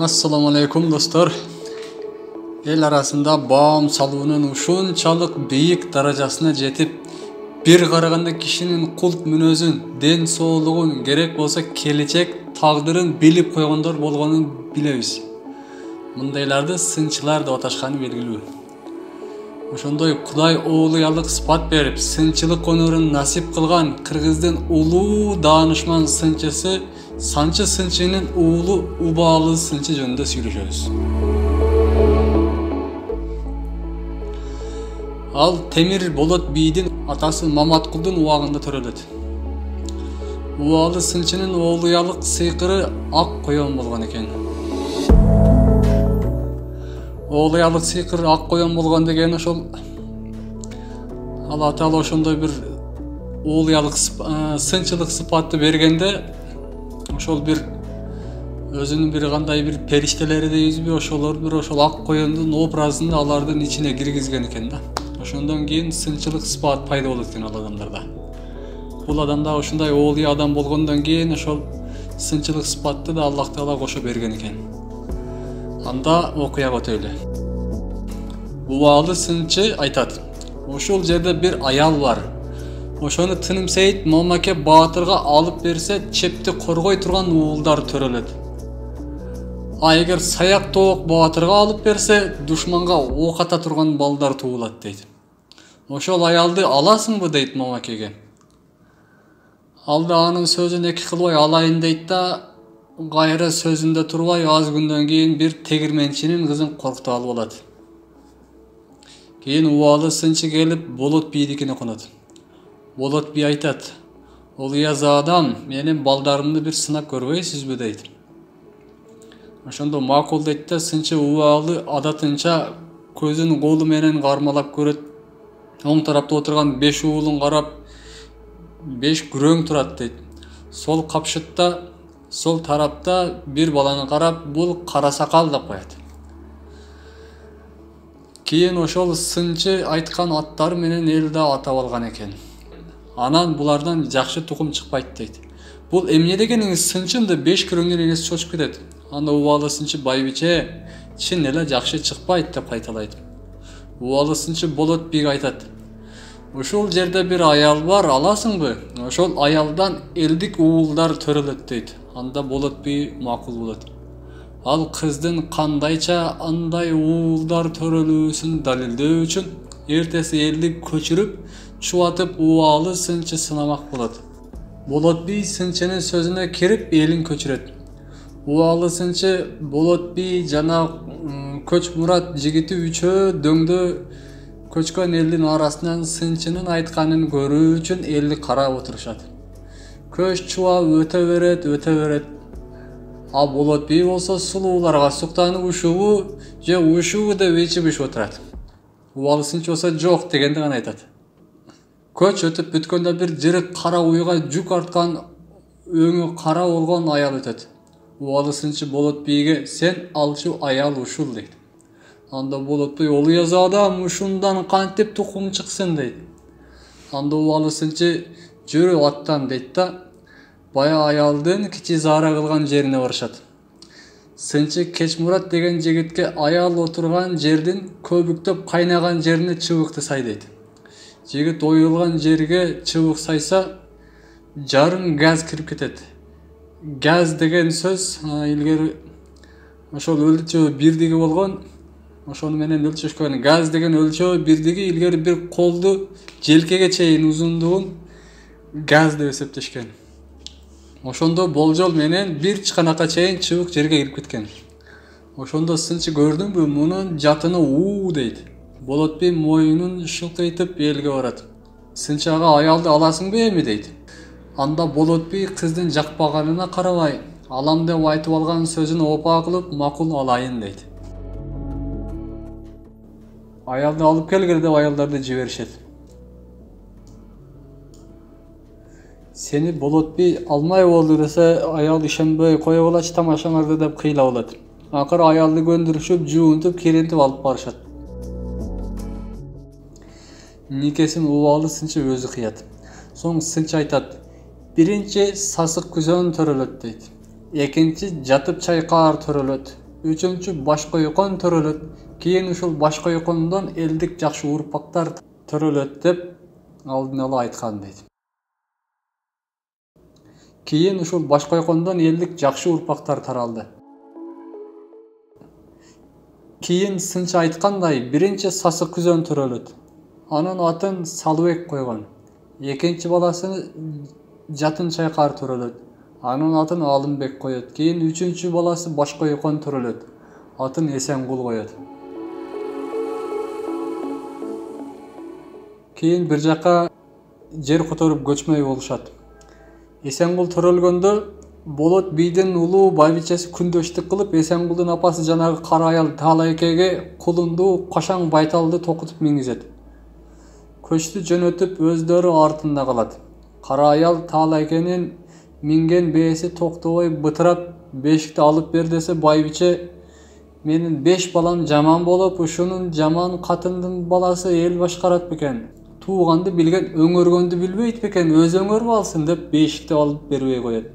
Assalamu alaikum dostlar. El arasında bağım salуунун ушунчалык бийик даражасына жетип, bir караганда кишинин култ мүнөзүн, ден соолугун, керек болсо келечек тагдырын билип койгондор болгонун билебиз. Мындайларды сынчылар деп аташканы белгилүү. Ошондой Кудай оолуялык сыпат берип, сынчылык өнөрүн насип кылган кыргыздын улуу даанышман сынчысы Санчы сынчынын уулу Убаалы сынчы жөнүндө сүйлөшөбүз. Ал Темир Болот бийдин атасы Маматкулдун убагында төрөлөт. Убаалы сынчынын оолуялык сыйкыры ак коён болгон экен. Оолуялык сыйкыры ак коён болгон деген ошол Алла Таала ошондой бир оолуялык сынчылык сыпатты бергенде ошол бир өзүнүн бир кандай бир периштелери дейбизби, ошолор бир ошол ак коёндун образын алардын ичине киргизген экен да. Ошондон кийин сынчылык сыпат пайда болот экен ал адамдарда. Бул адамда ушундай оолуя адам болгондон кийин ошол сынчылык сыпатты да Аллах Таала кошо берген экен. Анда окуяга өтөлү. Убаалы сынчы айтат: ошол жерде бир аял бар. Ошону Тынымсейит Момаке Баатырга алып берсе, чепти коргой турган уулдар төрөлөт. А эгер Саяк Тоок Баатырга алып берсе, душманга ок ата турган балдар туулат дейт. Ошол аялды аласыңбы дейт Момакеге. Ал да анын сөзүн эки кылбай алайын дейт да, кайра сөзүндө турбай аз күндөн кийин бир тегирменчинин кызын коркутуп алып алат. Кийин Убаалы сынчы келип Болот бийдикине конот. Болот бий айтат: "Олуяза адам, менин балдарымды бир сынап көрбөйсүзбү?" дейт. Ошондо макул дейт да, сынчы Убаалы адатынча көзүн колу менен кармалап көрөт. Оң тарапта отурган 5 уулун карап, 5 күрөң турат дейт. Сол капшытта, сол тарапта бир баланы карап, бул кара сакал деп коет. Кийин ошол сынчы айткан аттары менен элди атап алган экен. Анан булардан жакшы тукум чыкпайт дейт. Бул эмне дегениңиз, сынчымды 5 күрөңдөн энеси чочуп кетет. Анда Убаалы сынчы: "Байбиче, чын эле жакшы чыкпайт" деп кайталайт. Убаалы сынчы Болот бийге айтат: "Ушул жерде бир аял бар, аласыңбы? Ошол аялдан элдик уулдар төрөлөт" дейт. Анда Болот бий макул болот. Ал кыздын кандайча андай уулдар төрөлүүсүн далилдөө үчүн эртеси элди көчүрүп, чубатып Убаалы сынчы сынамак болот. Болот бий сынчынын сөзүнө кирип элин көчүрөт. Убаалы сынчы Болот бий жана Көч Мурат жигити үчөө дөңдө көчкөн элдин арасынан сынчынын айтканын көрүү үчүн элди карап отурушат. Көч чубап өтө берет. А Болот бий болсо сулууларга суктанып ушубу же ушубу деп ичип отурат. Убаалы сынчы болсо жок дегенде гана айтат. Көч өтүп бүткөндө бир жырык кара уйга жүк арткан өңү кара болгон аял өтөт. Убаалы сынчы Болот бийге: "Сен алчу аял ушул" дейт. Анда Болот бий: "Олуяза адам, ушундан кантип тукум чыксын" дейт. Анда Убаалы сынчы: "Жүрү аттан" дейт да, бая аялдын кичи заара кылган жерине барышат. Сынчы Кеч Мурат деген жигитке аял отурган жердин көбүктөп кайнаган жерине чыбыкты сай дейт. Жигит оюлган жерге чыбык сайса, жарым газ кирип кетет. Газ деген сөз илгери ошол өлчөө бирдиги болгон, ошону менен өлчөшкөн. Газ деген өлчөө бирдиги илгери бир колду желкеге чейин узундугун газ деп эсептешкен. Ошондо болжол менен бир чыканакка чейин чыбык жерге кирип кеткен. Ошондо сынчы: "Көрдүңбү, мунун жатыны уу" дейт. Болот бий моюнун шылкыйтып элге барат. Сынчы: "Ага, аялды аласыңбы эми?" дейт. Анда Болот бий кыздын жакпаганына карабай, алам деп айтып алган сөзүн опа кылып, макул алайын дейт. Аялды алып келгиле деп аялдарды жиберишет. Сени Болот бий алмай болду десе, аял ишенбей кое болачы тамашаңарды деп кыйла болот. Акыры аялды көндүрүшүп, жуунтуп, киринтип алып барышат. Никесин Убаалы сынчы өзү кыят. Соң сынчы айтат: "Биринчи сасык күзөн төрөлөт" дейт. Экинчи жатып чайкаар төрөлөт. Üçüncü Başkoykon törөлөt. Кийин ушул Başkoykондон элдик жакшы урпактар төрөлөт деп алдын ала айткан дейт. Кийин ушул Başkoykондон элдик жакшы урпактар таралды. Кийин сынчы айткандай, биринчи Сасы Күзөн төрөлөт. Анын атын Салыбек койгон. Экинчи баласы Жатын Чайкар төрөлөт. Анын атын Алымбек коет. Кийин үчүнчү баласы Başkoykон төрөлөт. Атын Эсенгул коет. Кийин бир жака жер которуп көчмөй болушат. Эсенгул төрөлгөндө Болот бийдин улуу байбичеси күндөштүк кылып, Эсенгулдун апасы жанагы кара аял Таалайкеге кулунду Кошаң Байталды токутуп мингизет. Көчтү жөнөтүп өздөрү артында калат. Кара аял Таалайкенин минген бээси токтобой бытырап бешикти алып бер десе, байбиче менин 5 балам жаман болуп, ушунун жаман катындын баласы эл башкарат бекен. Тууганды билген өңөргөндү билбейт бекен, өз өңөрүп алсын деп бешикти алып бербей коет.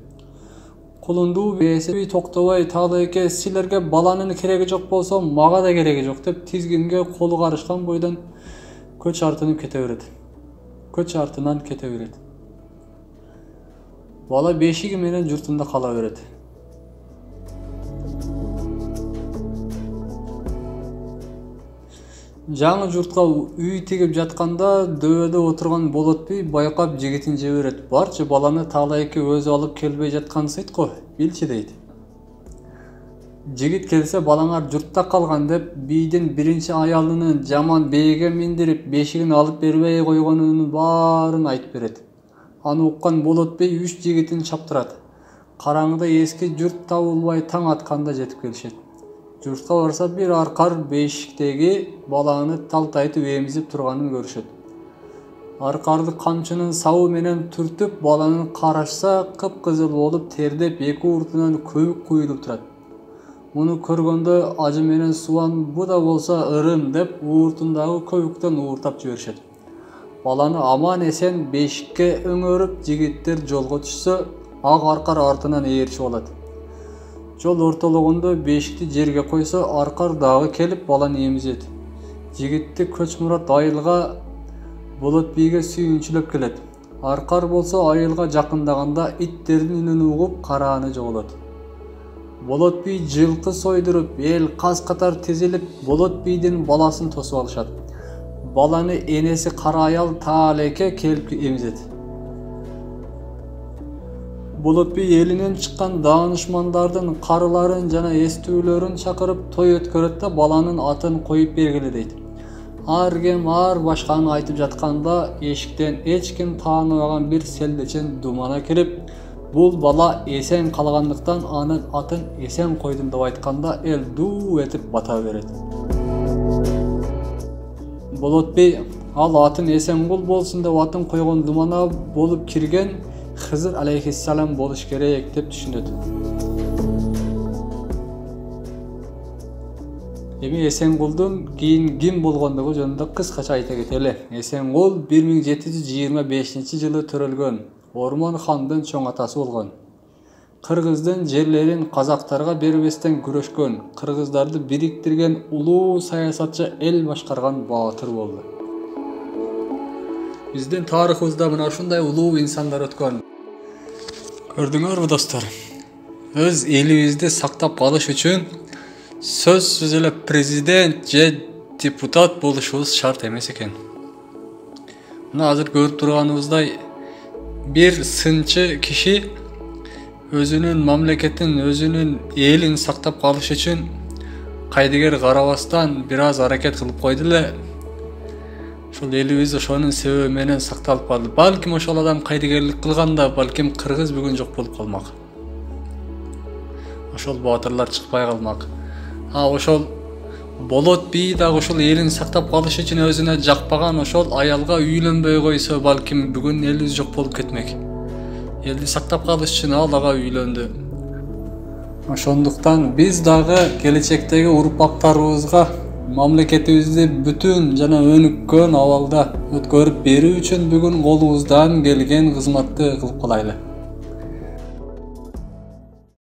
Кулунду бээси токтобой Таалайке силерге баланын кереги жок болсо, мага да кереги жок деп тизгинге колу карышкан бойдон көч артынып кете берет. Көч артынан кете берет. Бала бешиги менен журтунда кала берет. Жаңы журтка үй тигип жатканда дөбөдө отурган Болот би байкап жигитин жиберет. Барчы баланы Таалайке өзү алып келбей жатканын сайт го, билчи дейт. Жигит келсе балаңар журтта калган деп бийдин биринчи аялынын жаман бээге миндирип бешигин алып бербей койгонунун баарын айтып берет. Аны уккан Болот би 3 жигитин чаптырат. Караңгыда эски журт табылбай таң атканда жетип келишет. Журтка барса бир аркар бешиктеги баланы талтайтып эмизип турганын көрүшөт. Аркарды камчынын сабы менен түртүп, баланын карашса кыпкызыл болуп тердеп эки уртунан көбүк куюлуп турат. Муну көргөндө ажы менен Субан бу да болсо ырым деп ууртундагы көбүктөн ууртап жиберишет. Баланы аман эсен бешикке өңөрүп, жигиттер жолго түшсө, ак аркар артынан ээрчип алат. Жол ортологондо бешикти жерге койсо, аркар дагы келип баланы эмизет. Жигитти Көчмурат айылга Болот бийге сүйүнчүлөп келет. Аркар болсо айылга жакындаганда иттердин үнүн угуп карааны жоголот. Болот бий жылкы сойдуруп, эл каз катар тизилип, Болот бийдин баласын тосуп алышат. Баланы энеси кара аял Таалайке келип эмизет. Болот бий элинен чыккан даанышмандардын карыларын жана эстүүлөрүн чакырып той өткөрөт да баланын атын коюп бергиле дейт. Ар кем ар башканы айтып жатканда эшиктен эч ким тааныбаган бир селдечен думана кирип, бул бала эсен калгандыктан анын атын Эсен койдум деп айтканда эл дуу этип бата берет. Болот бий ал атын Эсенгул болсун деп атын койгон думана болуп кирген Хызыр алейхиссалам болуш керек деп түшүнөт. Эми Эсенгулдун кийин ким болгондугу жөнүндө кыскача айта кетели. Эсенгул 1725-жылы төрөлгөн. Ормон хандын чоң атасы болгон. Кыргыздын жерлерин казактарга бербестен күрөшкөн, кыргыздарды бириктирген улуу саясатчы, эл башкарган баатыр болду. Биздин тарыхыбызда мына ушундай улуу инсандар өткөн. Көрдүңөрбү достор? Өз элибизди сактап калыш үчүн сөзсүз эле президент же депутат болушубуз шарт эмес экен. Мына азыр көрүп турганыбыздай бир сынчы киши өзүнүн мамлекетин, өзүнүн элин сактап калыш үчүн кайдыгер карабастан бир аз аракет кылып койду эле. Ошол элибиз ошонун себеби менен сакталып калды. Балким ошол адам кайдыгерлик кылганда, балким кыргыз бүгүн жок болуп калмак. Ошол баатырлар чыкпай калмак. Ошол Болот бий дагы ошол элин сактап калыш үчүн өзүнө жакпаган ошол аялга үйлөнбөй койсо, балким бүгүн элибиз жок болуп кетмек. Элди сактап калыш үчүн ал ага үйлөндү. Ошондуктан биз дагы келечектеги урпактарыбызга мамлекетибизди бүтүн жана өнүккөн абалда өткөрүп берүү үчүн бүгүн колубуздан келген кызматты кылып калайлы.